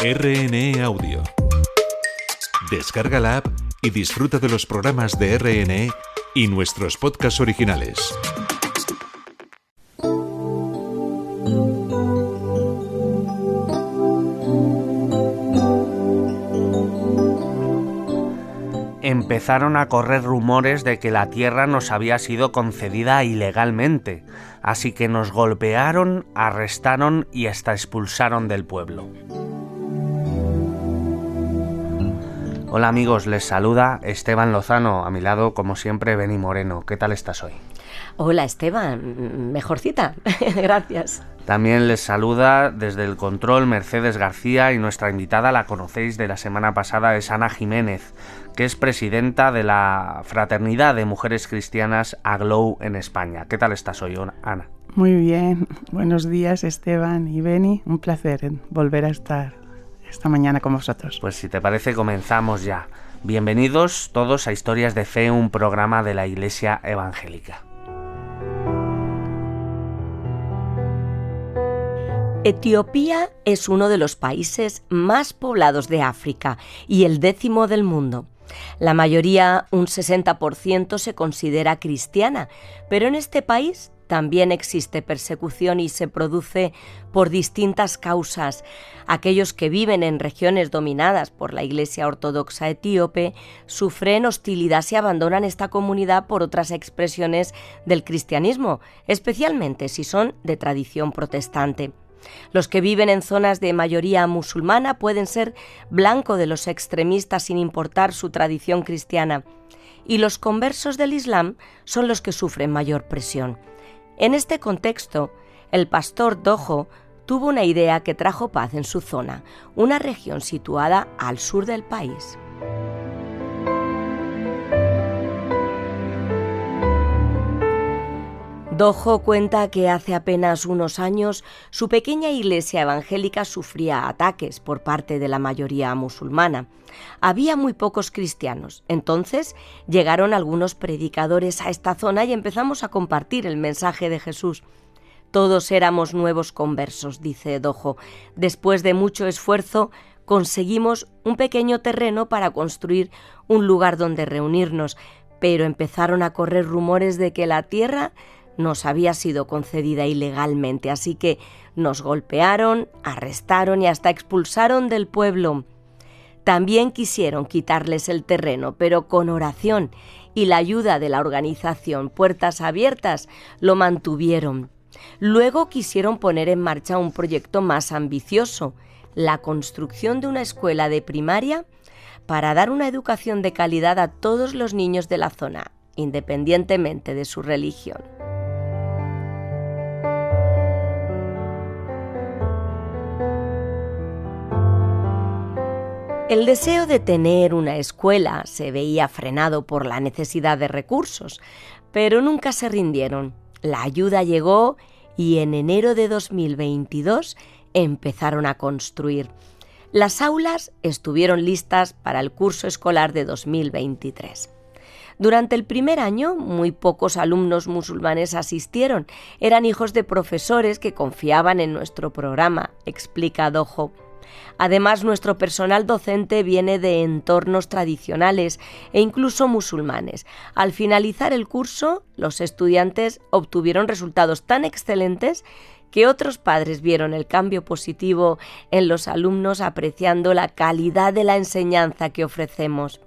RNE Audio. Descarga la app y disfruta de los programas de RNE y nuestros podcasts originales. Empezaron a correr rumores de que la tierra nos había sido concedida ilegalmente, así que nos golpearon, arrestaron y hasta expulsaron del pueblo. Hola amigos, les saluda Esteban Lozano, a mi lado como siempre Beni Moreno. ¿Qué tal estás hoy? Hola Esteban, mejorcita, gracias. También les saluda desde el control Mercedes García y nuestra invitada, la conocéis de la semana pasada, es Ana Jiménez, que es presidenta de la Fraternidad de Mujeres Cristianas AGLOW en España. ¿Qué tal estás hoy, Ana? Muy bien, buenos días Esteban y Beni, un placer volver a estar esta mañana con vosotros. Pues si te parece comenzamos ya. Bienvenidos todos a Historias de Fe, un programa de la Iglesia Evangélica. Etiopía es uno de los países más poblados de África y el 10º del mundo. La mayoría, un 60%, se considera cristiana, pero en este país también existe persecución y se produce por distintas causas. Aquellos que viven en regiones dominadas por la Iglesia Ortodoxa etíope sufren hostilidad si abandonan esta comunidad por otras expresiones del cristianismo, especialmente si son de tradición protestante. Los que viven en zonas de mayoría musulmana pueden ser blanco de los extremistas sin importar su tradición cristiana, y los conversos del Islam son los que sufren mayor presión. En este contexto, el pastor Dojo tuvo una idea que trajo paz en su zona, una región situada al sur del país. Dojo cuenta que hace apenas unos años su pequeña iglesia evangélica sufría ataques por parte de la mayoría musulmana. Había muy pocos cristianos. Entonces llegaron algunos predicadores a esta zona y empezamos a compartir el mensaje de Jesús. Todos éramos nuevos conversos, dice Dojo. Después de mucho esfuerzo conseguimos un pequeño terreno para construir un lugar donde reunirnos, pero empezaron a correr rumores de que la tierra nos había sido concedida ilegalmente, así que nos golpearon, arrestaron y hasta expulsaron del pueblo. También quisieron quitarles el terreno, pero con oración y la ayuda de la organización Puertas Abiertas lo mantuvieron. Luego quisieron poner en marcha un proyecto más ambicioso, la construcción de una escuela de primaria para dar una educación de calidad a todos los niños de la zona, independientemente de su religión. El deseo de tener una escuela se veía frenado por la necesidad de recursos, pero nunca se rindieron. La ayuda llegó y en enero de 2022 empezaron a construir. Las aulas estuvieron listas para el curso escolar de 2023. Durante el primer año, muy pocos alumnos musulmanes asistieron. Eran hijos de profesores que confiaban en nuestro programa, explica Dojo. Además, nuestro personal docente viene de entornos tradicionales e incluso musulmanes. Al finalizar el curso, los estudiantes obtuvieron resultados tan excelentes que otros padres vieron el cambio positivo en los alumnos apreciando la calidad de la enseñanza que ofrecemos.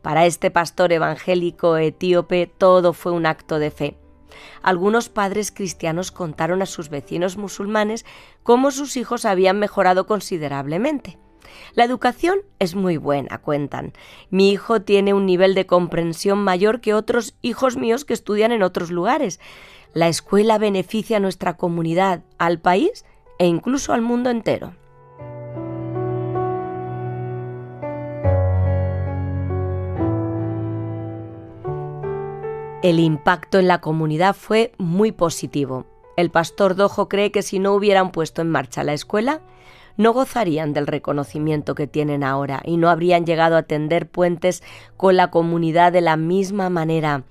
Para este pastor evangélico etíope todo fue un acto de fe. Algunos padres cristianos contaron a sus vecinos musulmanes cómo sus hijos habían mejorado considerablemente. La educación es muy buena, cuentan. Mi hijo tiene un nivel de comprensión mayor que otros hijos míos que estudian en otros lugares. La escuela beneficia a nuestra comunidad, al país e incluso al mundo entero. El impacto en la comunidad fue muy positivo. El pastor Dojo cree que si no hubieran puesto en marcha la escuela, no gozarían del reconocimiento que tienen ahora y no habrían llegado a tender puentes con la comunidad de la misma manera.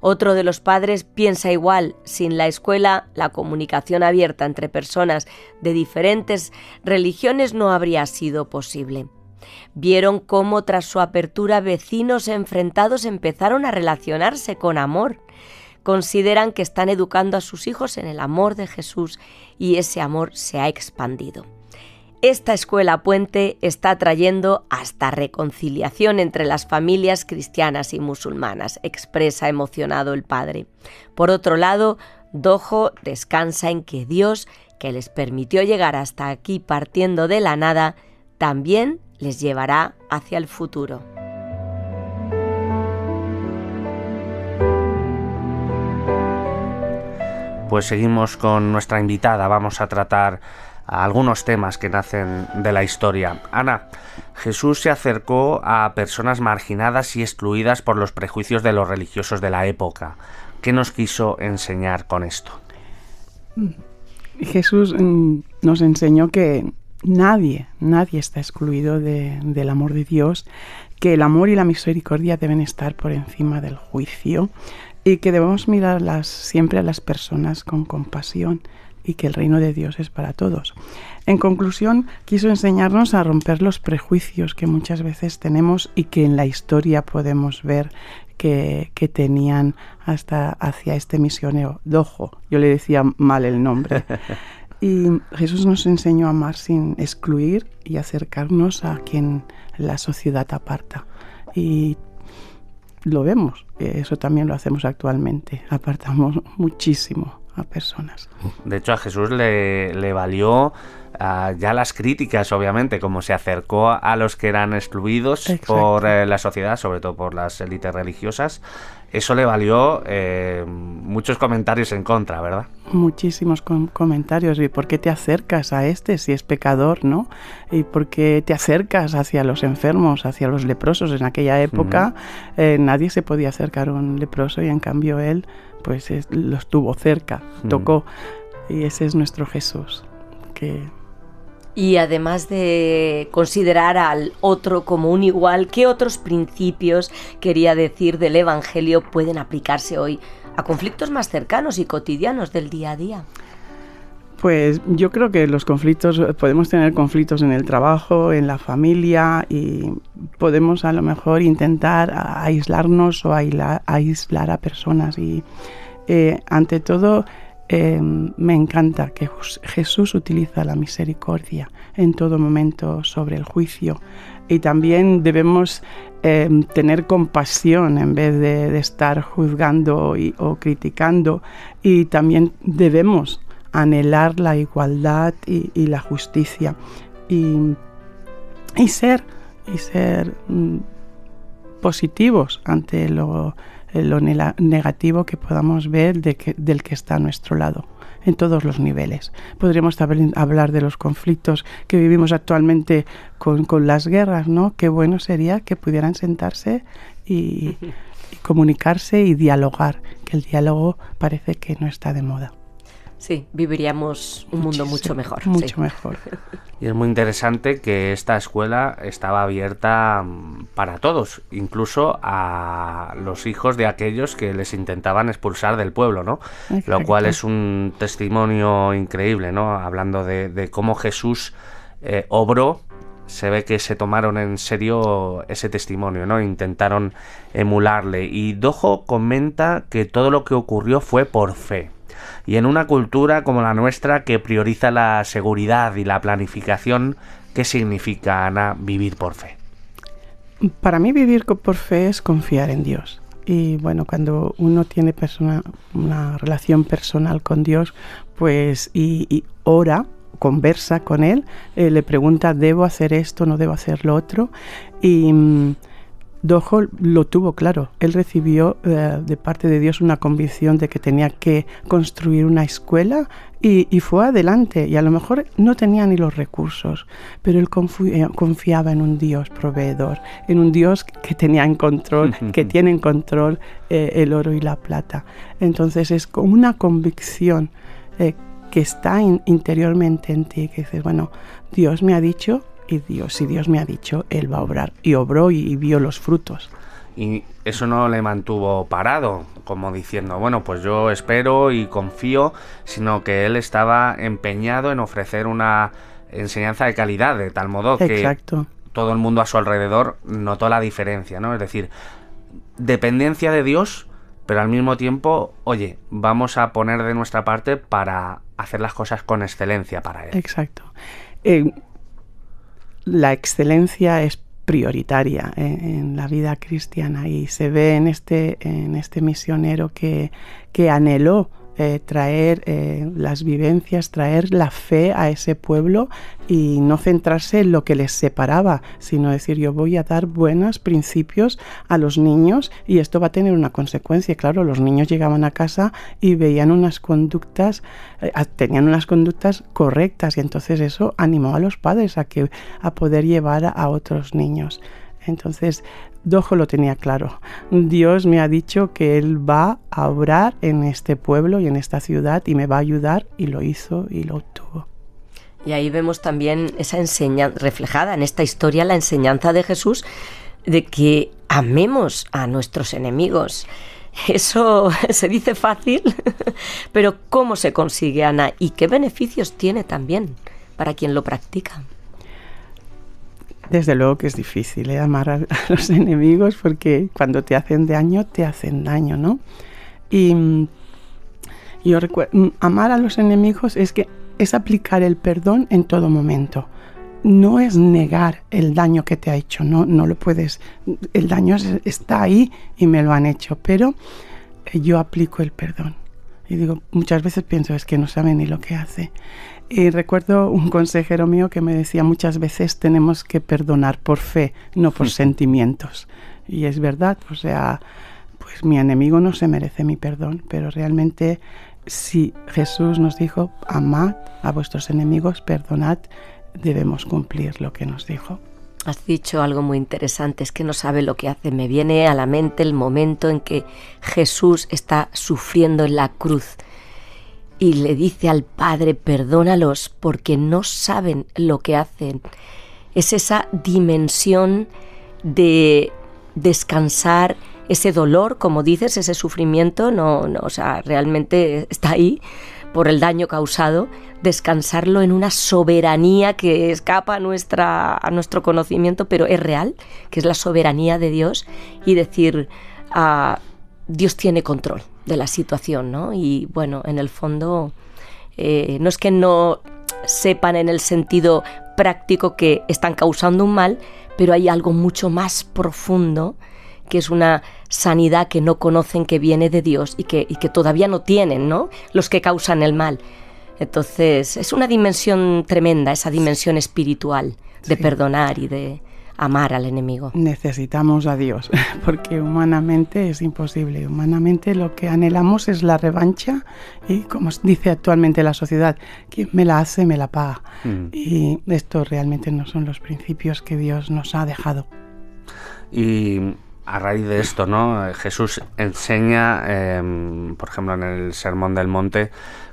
Otro de los padres piensa igual: sin la escuela, la comunicación abierta entre personas de diferentes religiones no habría sido posible. Vieron cómo tras su apertura vecinos enfrentados empezaron a relacionarse con amor. Consideran que están educando a sus hijos en el amor de Jesús y ese amor se ha expandido. Esta escuela puente está trayendo hasta reconciliación entre las familias cristianas y musulmanas, expresa emocionado el padre. Por otro lado, Dojo descansa en que Dios, que les permitió llegar hasta aquí partiendo de la nada, también les llevará hacia el futuro. Pues seguimos con nuestra invitada. Vamos a tratar algunos temas que nacen de la historia. Ana, Jesús se acercó a personas marginadas y excluidas por los prejuicios de los religiosos de la época. ¿Qué nos quiso enseñar con esto? Jesús nos enseñó que nadie está excluido del amor de Dios, que el amor y la misericordia deben estar por encima del juicio y que debemos mirar siempre a las personas con compasión y que el reino de Dios es para todos. En conclusión, quiso enseñarnos a romper los prejuicios que muchas veces tenemos y que en la historia podemos ver que tenían hasta hacia este misionero Dojo. Yo le decía mal el nombre. Y Jesús nos enseñó a amar sin excluir y acercarnos a quien la sociedad aparta. Y lo vemos, eso también lo hacemos actualmente. Apartamos muchísimo a personas. De hecho, a Jesús le valió ya las críticas, obviamente, como se acercó a los que eran excluidos. Exacto. Por la sociedad, sobre todo por las élites religiosas. Eso le valió muchos comentarios en contra, ¿verdad? Muchísimos comentarios. ¿Y por qué te acercas a si es pecador, no? ¿Y por qué te acercas hacia los enfermos, hacia los leprosos? En aquella época nadie se podía acercar a un leproso y en cambio él pues los tuvo cerca, tocó. Y ese es nuestro Jesús. Y además de considerar al otro como un igual, ¿qué otros principios, quería decir, del Evangelio pueden aplicarse hoy a conflictos más cercanos y cotidianos del día a día? Pues yo creo que podemos tener conflictos en el trabajo, en la familia, y podemos a lo mejor intentar aislarnos o aislar a personas. Y ante todo, me encanta que Jesús utiliza la misericordia en todo momento sobre el juicio, y también debemos tener compasión en vez de estar juzgando o criticando, y también debemos anhelar la igualdad y la justicia y ser positivos ante lo negativo que podamos ver del que está a nuestro lado, en todos los niveles. Podríamos hablar de los conflictos que vivimos actualmente con las guerras, ¿no? Qué bueno sería que pudieran sentarse y comunicarse y dialogar, que el diálogo parece que no está de moda. Sí, viviríamos un mundo mucho mejor. Mucho mejor. Y es muy interesante que esta escuela estaba abierta para todos, incluso a los hijos de aquellos que les intentaban expulsar del pueblo, ¿no? Exacto. Lo cual es un testimonio increíble, ¿no? Hablando de cómo Jesús obró. Se ve que se tomaron en serio ese testimonio, ¿no? Intentaron emularle. Y Dojo comenta que todo lo que ocurrió fue por fe. Y en una cultura como la nuestra, que prioriza la seguridad y la planificación, ¿qué significa, Ana, vivir por fe? Para mí vivir por fe es confiar en Dios. Y bueno, cuando uno tiene una relación personal con Dios, pues y ora, conversa con Él, le pregunta, ¿debo hacer esto, no debo hacer lo otro? Y Dojo lo tuvo claro. Él recibió de parte de Dios una convicción de que tenía que construir una escuela y fue adelante. Y a lo mejor no tenía ni los recursos, pero él confiaba en un Dios proveedor, en un Dios que tenía en control, que tiene en control el oro y la plata. Entonces es como una convicción que está interiormente en ti, que dices, bueno, Dios me ha dicho, y si Dios me ha dicho, Él va a obrar. Y obró y vio los frutos. Y eso no le mantuvo parado, como diciendo, bueno, pues yo espero y confío, sino que él estaba empeñado en ofrecer una enseñanza de calidad, de tal modo que todo el mundo a su alrededor notó la diferencia, ¿no? Es decir, dependencia de Dios, pero al mismo tiempo, oye, vamos a poner de nuestra parte para hacer las cosas con excelencia para Él. Exacto. La excelencia es prioritaria en la vida cristiana y se ve en este misionero que anheló traer las vivencias, traer la fe a ese pueblo y no centrarse en lo que les separaba, sino decir, yo voy a dar buenos principios a los niños y esto va a tener una consecuencia. Claro, los niños llegaban a casa y veían unas conductas, tenían unas conductas correctas y entonces eso animó a los padres a poder llevar a otros niños. Entonces, Dojo lo tenía claro. Dios me ha dicho que Él va a obrar en este pueblo y en esta ciudad y me va a ayudar, y lo hizo y lo obtuvo. Y ahí vemos también esa enseñanza, reflejada en esta historia, la enseñanza de Jesús de que amemos a nuestros enemigos. Eso se dice fácil, pero ¿cómo se consigue, Ana? ¿Y qué beneficios tiene también para quien lo practica? Desde luego que es difícil amar a los enemigos, porque cuando te hacen daño, ¿no? Y yo recuerdo, amar a los enemigos es aplicar el perdón en todo momento. No es negar el daño que te ha hecho, no lo puedes. El daño está ahí y me lo han hecho, pero yo aplico el perdón. Y digo, muchas veces pienso, es que no sabe ni lo que hace. Y recuerdo un consejero mío que me decía, muchas veces tenemos que perdonar por fe, no por sentimientos. Y es verdad, o sea, pues mi enemigo no se merece mi perdón, pero realmente si Jesús nos dijo, amad a vuestros enemigos, perdonad, debemos cumplir lo que nos dijo. Has dicho algo muy interesante, es que no sabe lo que hace. Me viene a la mente el momento en que Jesús está sufriendo en la cruz y le dice al Padre, perdónalos porque no saben lo que hacen. Es esa dimensión de descansar ese dolor, como dices, ese sufrimiento, o sea, realmente está ahí por el daño causado, descansarlo en una soberanía que escapa a nuestro conocimiento, pero es real, que es la soberanía de Dios, y decir, Dios tiene control de la situación, ¿no? Y bueno, en el fondo, no es que no sepan en el sentido práctico que están causando un mal, pero hay algo mucho más profundo, que es una sanidad que no conocen, que viene de Dios y que todavía no tienen, ¿no?, los que causan el mal. Entonces, es una dimensión tremenda, esa dimensión espiritual de perdonar y de amar al enemigo. Necesitamos a Dios, porque humanamente es imposible. Humanamente lo que anhelamos es la revancha y, como dice actualmente la sociedad, quien me la hace, me la paga. Y esto realmente no son los principios que Dios nos ha dejado. Y a raíz de esto, ¿no?, Jesús enseña, por ejemplo, en el Sermón del Monte,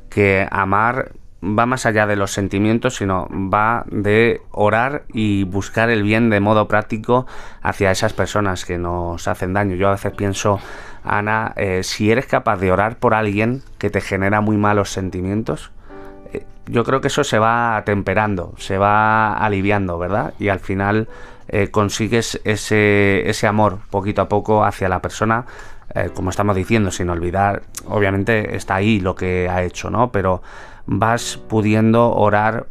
que amar va más allá de los sentimientos, sino va de orar y buscar el bien de modo práctico hacia esas personas que nos hacen daño. Yo a veces pienso, Ana, si eres capaz de orar por alguien que te genera muy malos sentimientos, yo creo que eso se va temperando, se va aliviando, ¿verdad? Y al final consigues ese amor poquito a poco hacia la persona, como estamos diciendo, sin olvidar, obviamente está ahí lo que ha hecho, ¿no? Pero vas pudiendo orar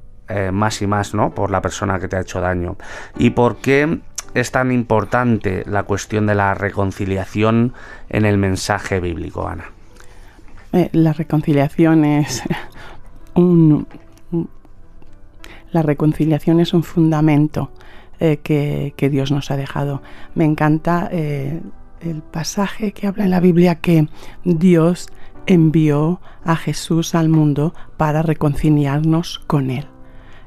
más y más, ¿no?, por la persona que te ha hecho daño. ¿Y por qué es tan importante la cuestión de la reconciliación en el mensaje bíblico, Ana? La reconciliación es la reconciliación es un fundamento que Dios nos ha dejado. Me encanta el pasaje que habla en la Biblia que Dios envió a Jesús al mundo para reconciliarnos con Él.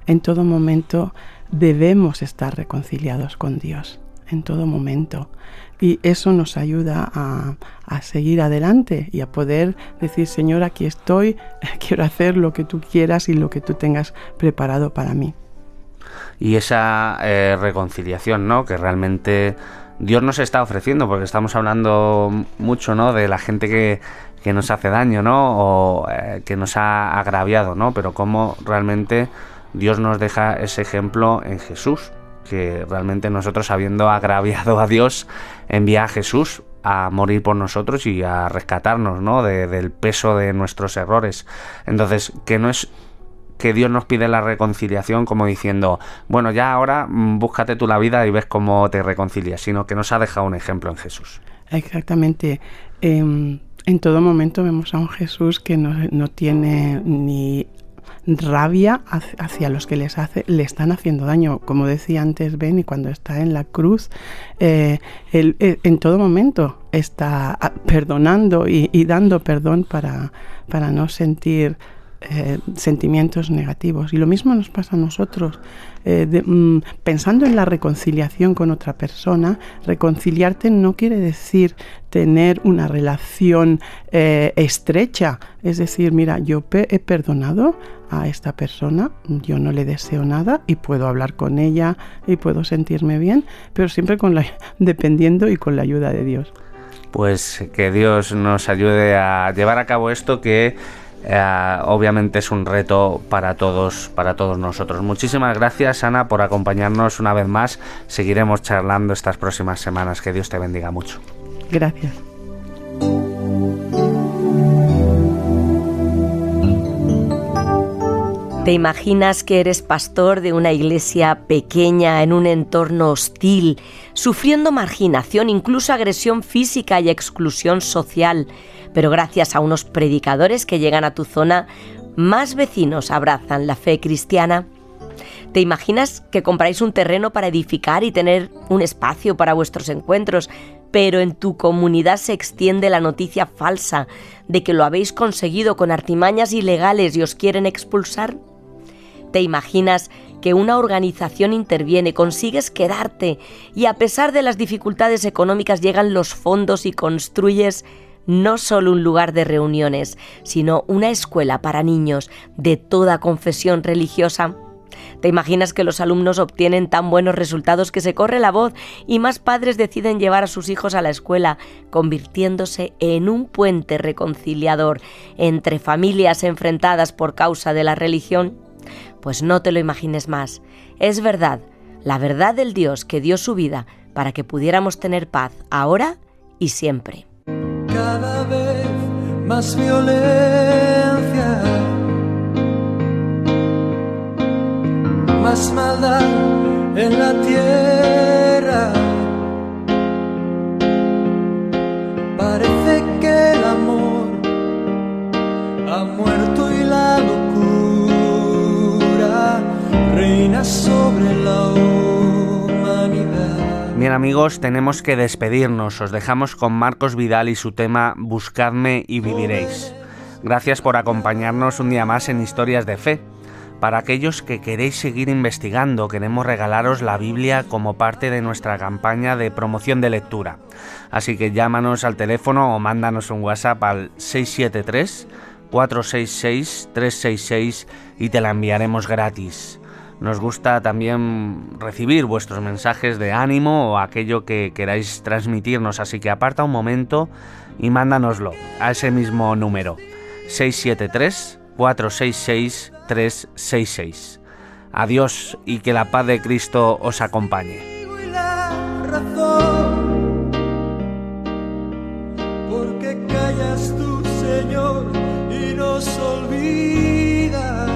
En todo momento debemos estar reconciliados con Dios. en todo momento. Y eso nos ayuda a seguir adelante y a poder decir, Señor, aquí estoy, quiero hacer lo que tú quieras y lo que tú tengas preparado para mí. Y esa reconciliación, ¿no?, que realmente Dios nos está ofreciendo, porque estamos hablando mucho, ¿no?, de la gente que nos hace daño, ¿no?, o que nos ha agraviado, ¿no?, pero cómo realmente Dios nos deja ese ejemplo en Jesús, que realmente nosotros, habiendo agraviado a Dios, envía a Jesús a morir por nosotros y a rescatarnos, ¿no?, del peso de nuestros errores. Entonces, que no es que Dios nos pide la reconciliación como diciendo, bueno, ya ahora búscate tú la vida y ves cómo te reconcilias, sino que nos ha dejado un ejemplo en Jesús. Exactamente. En todo momento vemos a un Jesús que no tiene ni rabia hacia los que le están haciendo daño. Como decía antes Beni, cuando está en la cruz, él en todo momento está perdonando y dando perdón para no sentir sentimientos negativos. Y lo mismo nos pasa a nosotros. Pensando en la reconciliación con otra persona, reconciliarte no quiere decir tener una relación estrecha. Es decir, mira, yo he perdonado a esta persona, yo no le deseo nada y puedo hablar con ella y puedo sentirme bien, pero siempre dependiendo y con la ayuda de Dios. Pues que Dios nos ayude a llevar a cabo esto, que obviamente es un reto para todos nosotros. Muchísimas gracias, Ana, por acompañarnos una vez más. Seguiremos charlando estas próximas semanas. Que Dios te bendiga mucho. Gracias. ¿Te imaginas que eres pastor de una iglesia pequeña en un entorno hostil, sufriendo marginación, incluso agresión física y exclusión social? Pero gracias a unos predicadores que llegan a tu zona, más vecinos abrazan la fe cristiana. ¿Te imaginas que compráis un terreno para edificar y tener un espacio para vuestros encuentros, pero en tu comunidad se extiende la noticia falsa de que lo habéis conseguido con artimañas ilegales y os quieren expulsar? ¿Te imaginas que una organización interviene, consigues quedarte y a pesar de las dificultades económicas llegan los fondos y construyes no solo un lugar de reuniones, sino una escuela para niños de toda confesión religiosa? ¿Te imaginas que los alumnos obtienen tan buenos resultados que se corre la voz y más padres deciden llevar a sus hijos a la escuela, convirtiéndose en un puente reconciliador entre familias enfrentadas por causa de la religión? Pues no te lo imagines más. Es verdad, la verdad del Dios que dio su vida para que pudiéramos tener paz ahora y siempre. Cada vez más violencia, más maldad en la tierra. Parece que el amor ha muerto y la locura reina sobre la humanidad. Bien, amigos, tenemos que despedirnos. Os dejamos con Marcos Vidal y su tema Buscadme y viviréis. Gracias por acompañarnos un día más en Historias de Fe. Para aquellos que queréis seguir investigando, queremos regalaros la Biblia como parte de nuestra campaña de promoción de lectura. Así que llámanos al teléfono o mándanos un WhatsApp al 673-466-366 y te la enviaremos gratis. Nos gusta también recibir vuestros mensajes de ánimo o aquello que queráis transmitirnos, así que aparta un momento y mándanoslo a ese mismo número, 673-466-366. Adiós y que la paz de Cristo os acompañe. Porque callas tú, Señor, y nos olvidas.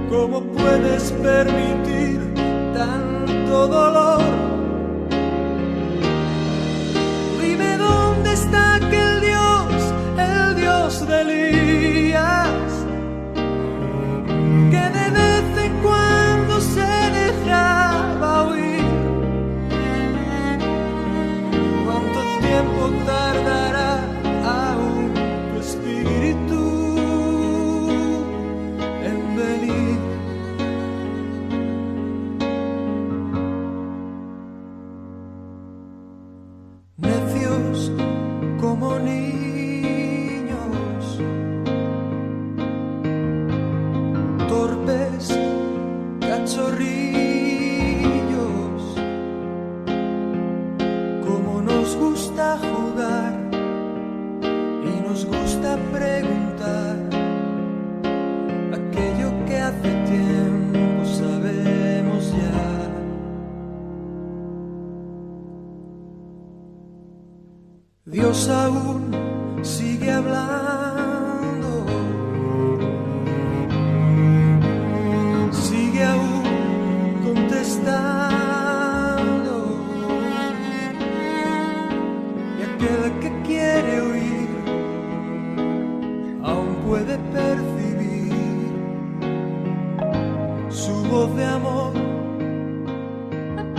¿Cómo puedes permitir tanto dolor? Dime dónde está aquel Dios, el Dios de Elías, que de vez en cuando se dejaba oír. ¿Cuánto tiempo tardará aún tu espíritu en venir? zorrillos, como nos gusta jugar y nos gusta preguntar aquello que hace tiempo sabemos ya. Dios aún sigue hablando, sigue aún contestando, y aquel que quiere oír aún puede percibir su voz de amor